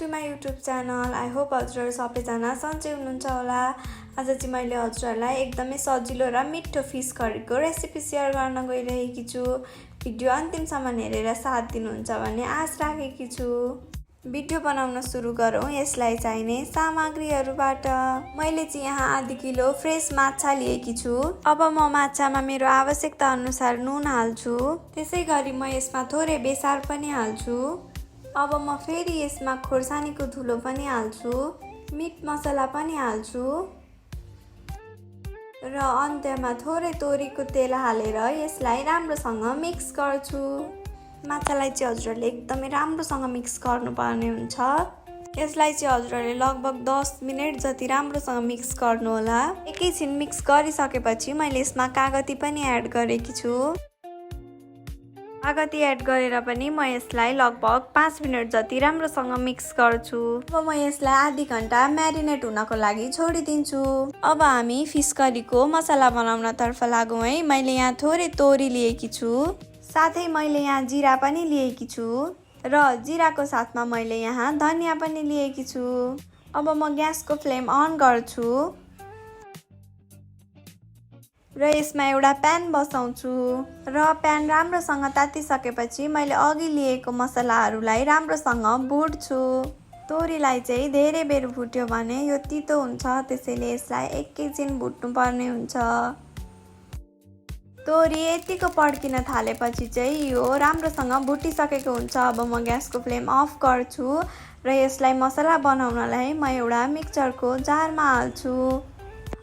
To my YouTube channel. I hope हजुरहरू सबैजना सन्चै हुनुहुन्छ होला। आज चाहिँ मैले हजुरहरूलाई एकदमै सजिलो र मिठो फिस करीको रेसिपी सेयर गर्न गइरहेकी छु। भिडियो अन्तिमसम्म हेरेर साथ दिनुहुन्छ भन्ने आश राखेकी छु। भिडियो बनाउन सुरु गरौँ। यसलाई चाहिने सामग्रीहरूबाट मैले चाहिँ यहाँ आधी किलो फ्रेस माछा लिएकी छु। अब म माछामा मेरो आवश्यकता अनुसार नुन हाल्छु। त्यसै गरी म यसमा थोरै बेसार पनि हाल्छु। अब म फेरि यसमा खोर्सानीको धुलो पनि हाल्छु, मिट मसला पनि हाल्छु र अन्त्यमा थोरै तोरीको तेल हालेर यसलाई राम्रोसँग मिक्स गर्छु। माछालाई चाहिँ हजुरहरूले एकदमै राम्रोसँग मिक्स गर्नुपर्ने हुन्छ। यसलाई चाहिँ हजुरहरूले लगभग 10 मिनेट जति राम्रोसँग मिक्स गर्नु होला। एकैछिन मिक्स गरिसकेपछि मैले यसमा कागती पनि एड गरेकी छु। कागती एड गरेर पनि म यसलाई लगभग 5 मिनेट जति राम्रोसँग मिक्स गर्छु। अब म यसलाई आधी घण्टा म्यारिनेट हुनको लागि छोडिदिन्छु। अब हामी फिस करीको मसला बनाउनतर्फ लागौँ है। मैले यहाँ थोरै तोरी लिएकी छु, साथै मैले यहाँ जिरा पनि लिएकी छु र जिराको साथमा मैले यहाँ धनिया पनि लिएकी छु। अब म ग्यासको फ्लेम अन गर्छु र यसमा एउटा प्यान बसाउँछु र प्यान राम्रोसँग तातिसकेपछि मैले अघि लिएको मसलाहरूलाई राम्रोसँग भुट्छु। तोरीलाई चाहिँ धेरै बेर भुट्यो भने यो तितो हुन्छ, त्यसैले यसलाई एकैछिन भुट्नुपर्ने हुन्छ। तोरी यतिको पड्किन थालेपछि चाहिँ यो राम्रोसँग भुटिसकेको हुन्छ। अब म ग्यासको फ्लेम अफ गर्छु र यसलाई मसला बनाउनलाई म एउटा मिक्सचरको जारमा हाल्छु।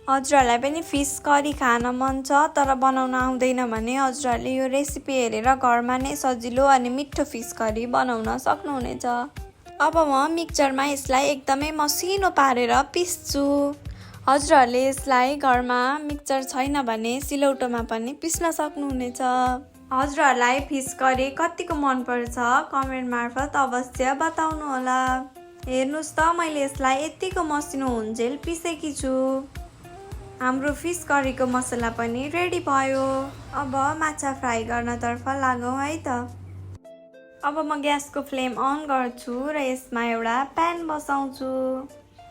हजुरहरूलाई पनि फिस करी खान मन छ तर बनाउन आउँदैन भने हजुरहरूले यो रेसिपी हेरेर घरमा नै सजिलो अनि मिठो फिस करी बनाउन सक्नुहुनेछ। अब म मिक्सचरमा यसलाई एकदमै मसिनो पारेर पिस्छु। हजुरहरूले यसलाई घरमा मिक्सचर छैन भने सिलौटोमा पनि पिस्न सक्नुहुनेछ। हजुरहरूलाई फिस करी कतिको मनपर्छ कमेन्ट मार्फत अवश्य बताउनु होला। हेर्नुहोस् त मैले यसलाई यतिको मसिनो हुन्जेल पिसेकी छु। हाम्रो फिस करीको मसला पनि रेडी भयो। अब माछा फ्राई गर्नतर्फ लागौँ है त। अब म ग्यासको फ्लेम अन गर्छु र यसमा एउटा प्यान बसाउँछु।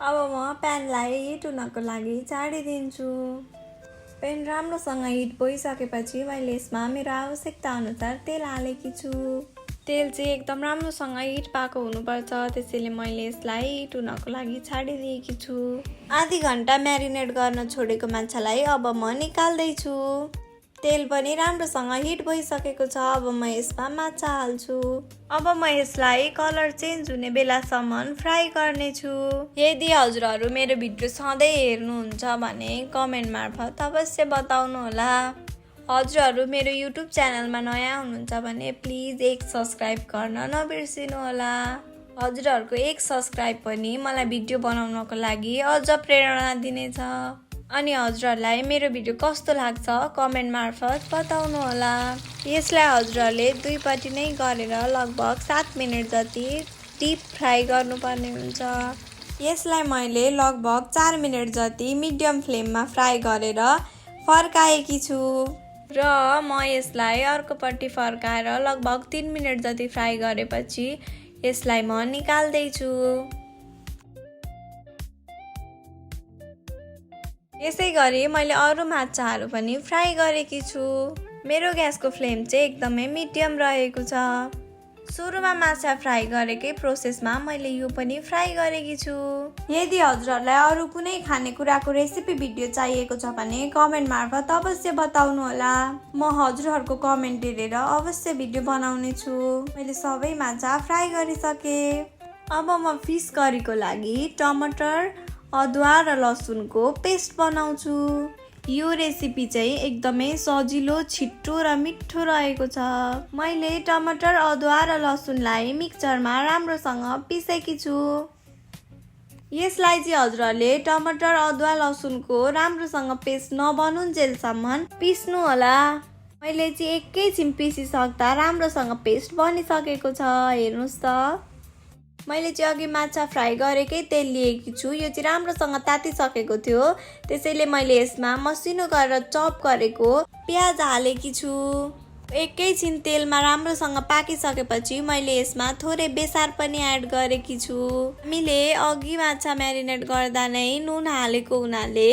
अब म प्यानलाई हिट हुनको लागि छाडिदिन्छु। प्यान राम्रोसँग हिट भइसकेपछि मैले यसमा मेरो आवश्यकता अनुसार तेल हालेकी छु। तेल चाहिँ एकदम राम्रोसँग हिट पाएको हुनुपर्छ, त्यसैले मैले यसलाई हिट हुनको लागि छाडिदिएकी छु। आधी घण्टा म्यारिनेट गर्न छोडेको माछालाई अब म निकाल्दैछु। तेल पनि राम्रोसँग हिट भइसकेको छ। अब म यसमा माछा हाल्छु। अब म यसलाई कलर चेन्ज हुने बेलासम्म फ्राई गर्नेछु। यदि हजुरहरू मेरो भिडियो सधैँ हेर्नुहुन्छ भने कमेन्ट मार्फत अवश्य बताउनु होला। हजुरहरू मेरो युट्युब च्यानलमा नयाँ हुनुहुन्छ भने प्लिज एक सब्सक्राइब गर्न नबिर्सिनु होला। हजुरहरूको एक सब्सक्राइब पनि मलाई भिडियो बनाउनको लागि अझ प्रेरणा दिनेछ। अनि हजुरहरूलाई मेरो भिडियो कस्तो लाग्छ कमेन्ट मार्फत बताउनु होला। यसलाई हजुरहरूले दुईपट्टि नै गरेर लगभग 7 मिनेट जति डिप फ्राई गर्नुपर्ने हुन्छ। यसलाई मैले लगभग 4 मिनेट जति मिडियम फ्लेममा फ्राई गरेर फर्काएकी छु र म यसलाई अर्कोपट्टि फर्काएर लगभग 3 मिनेट जति फ्राई गरेपछि यसलाई म निकाल्दैछु। यसै गरी मैले अरू माछाहरू पनि फ्राई गरेकी छु। मेरो ग्यासको फ्लेम चाहिँ एकदमै मिडियम रहेको छ। सुरुमा माछा फ्राई गरेकै प्रोसेसमा मैले यो पनि फ्राई गरेकी छु। यदि हजुरहरूलाई अरू कुनै खानेकुराको रेसिपी भिडियो चाहिएको छ भने कमेन्ट मार्फत अवश्य बताउनु होला। म हजुरहरूको कमेन्ट हेरेर अवश्य भिडियो बनाउने छु। मैले सबै माछा फ्राई गरिसकेँ। अब म फिस करीको लागि टमाटर, अदुवा र लसुनको पेस्ट बनाउँछु। यो रेसिपी चाहिँ एकदमै सजिलो, छिट्टो र मिठो रहेको छ। मैले टमाटर, अदुवा र लसुनलाई मिक्सचरमा राम्रोसँग पिसेकी छु। यसलाई चाहिँ हजुरहरूले टमाटर, अदुवा, लसुनको राम्रोसँग पेस्ट नबनुन्जेलसम्म पिस्नु होला। मैले चाहिँ एकैछिन पिसिसक्दा राम्रोसँग पेस्ट बनिसकेको छ। हेर्नुहोस् त मैले चाहिँ अघि माछा फ्राई गरेकै तेल लिएकी छु। यो चाहिँ राम्रोसँग तातिसकेको थियो, त्यसैले मैले यसमा मसिनो गरेर चप गरेको प्याज हालेकी छु एकैछिन तेलमा राम्रोसँग पाकिसकेपछि मैले यसमा थोरै बेसार पनि एड गरेकी छु। हामीले अघि माछा म्यारिनेट गर्दा नै नुन हालेको हुनाले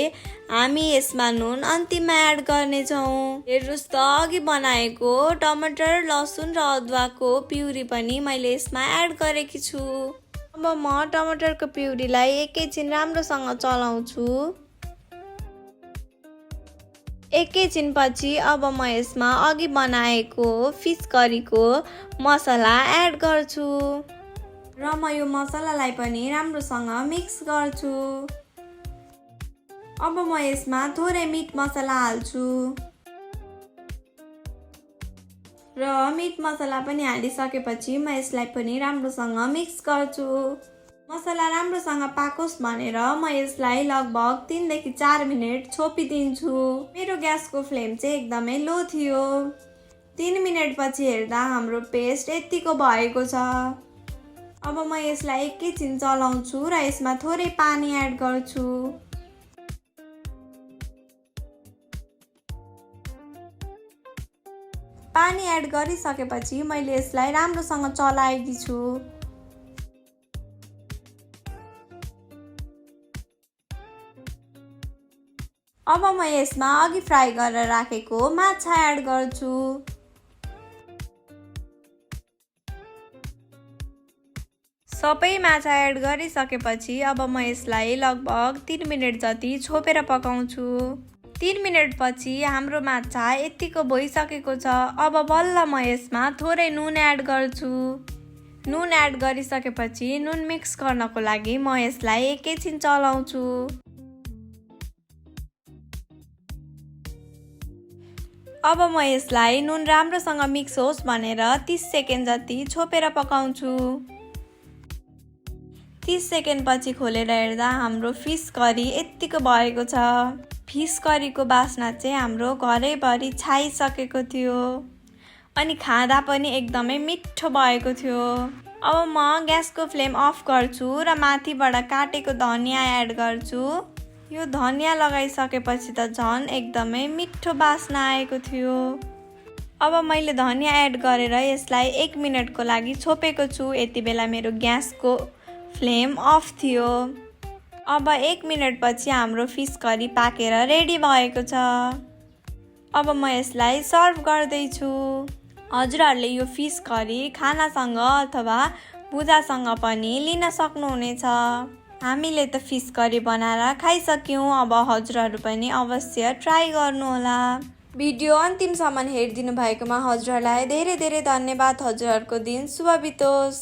हामी यसमा नुन अन्तिममा एड गर्नेछौँ। हेर्नुहोस् त, अघि बनाएको टमाटर, लसुन र अदुवाको प्युरी पनि मैले यसमा एड गरेकी छु। अब म टमाटरको प्युरीलाई एकैछिन राम्रोसँग चलाउँछु। एकैछिन पछि अब म यसमा अघि बनाएको फिस करीको मसला एड गर्छु र म यो मसलालाई पनि राम्रोसँग मिक्स गर्छु। अब म यसमा थोरै मिट मसला हाल्छु र मिट मसला पनि हालिसकेपछि म यसलाई पनि राम्रोसँग मिक्स गर्छु। मसला राम्रोसँग पाकोस् भनेर म यसलाई लगभग 3 देखि 4 मिनेट छोपिदिन्छु। मेरो ग्यासको फ्लेम चाहिँ एकदमै लो थियो। 3 मिनेट पछि हेर्दा हाम्रो पेस्ट यतिको भएको छ। अब म यसलाई एकैछिन चलाउँछु र यसमा थोरै पानी एड गर्छु। पानी एड गरिसकेपछि मैले यसलाई राम्रोसँग चलाएकी छु। अब म यसमा अघि फ्राई गरेर राखेको माछा एड गर्छु। सबै माछा एड गरिसकेपछि अब म यसलाई लगभग 3 मिनेट जति छोपेर पकाउँछु। 3 मिनेट पछि हाम्रो माछा यतिको भइसकेको छ। अब बल्ल म यसमा थोरै नुन एड गर्छु। नुन एड गरिसकेपछि नुन मिक्स गर्नको लागि म यसलाई एकैछिन चलाउँछु। अब म यसलाई नुन राम्रोसँग मिक्स होस् भनेर 30 सेकेन्ड जति छोपेर पकाउँछु। 30 सेकेन्ड पछि खोलेर हेर्दा हाम्रो फिस करी यतिको भएको छ। फिस करीको बास्ना चाहिँ हाम्रो घरैभरि छाइसकेको थियो अनि खाँदा पनि एकदमै मिठो भएको थियो। अब म ग्यासको फ्लेम अफ गर्छु र माथिबाट काटेको धनिया एड गर्छु। यो धनिया लगाइसकेपछि त झन् एकदमै मिठो बास्ना आएको थियो। अब मैले धनिया एड गरेर यसलाई 1 मिनेटको लागि छोपेको छु। यति बेला मेरो ग्यासको फ्लेम अफ थियो। अब 1 मिनेट पछि हाम्रो फिस करी पाकेर रेडी भएको छ। अब म यसलाई सर्भ गर्दैछु। हजुरहरूले यो फिस करी खानासँग अथवा भुजासँग पनि लिन सक्नुहुनेछ। हामीले त फिस करी बनाएर खाइसक्यौँ। अब हजुरहरू पनि अवश्य ट्राई गर्नुहोला। भिडियो अन्तिमसम्म हेरिदिनु भएकोमा हजुरहरूलाई धेरै धेरै धन्यवाद। हजुरहरूको दिन शुभ बितोस्।